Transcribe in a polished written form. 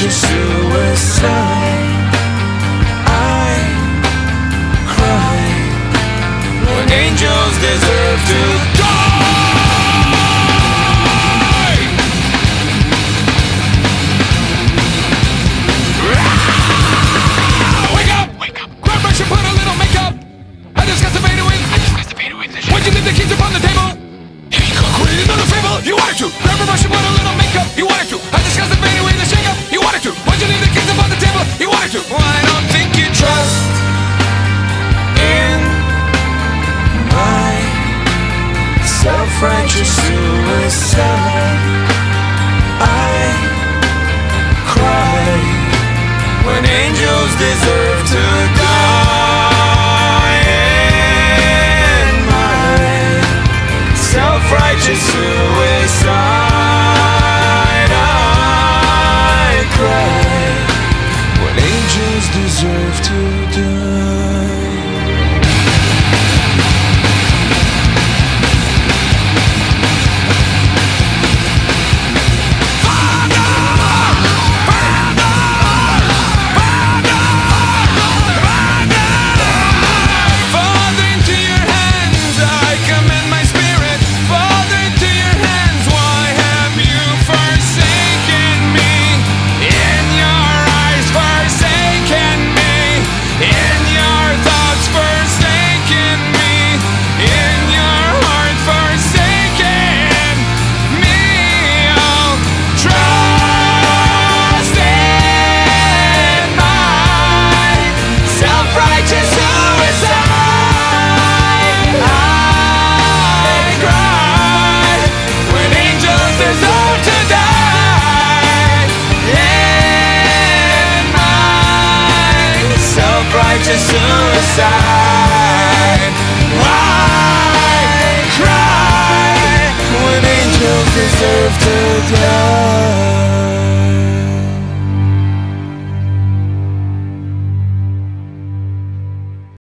self-righteous suicide. I cry when angels deserve to die. Wake up! Wake up! Grab brush and put a little makeup. I discussed the fade away. Why'd you leave the keys upon the table? Create another fable. You wanted to. Grab a brush and put a little makeup. You wanted to. I discussed the fade away, the shake up. You wanted to. Why'd you leave the keys upon the table? You wanted to. Well, I don't think you trust in my self-righteous suicide. I cry when angels deserve to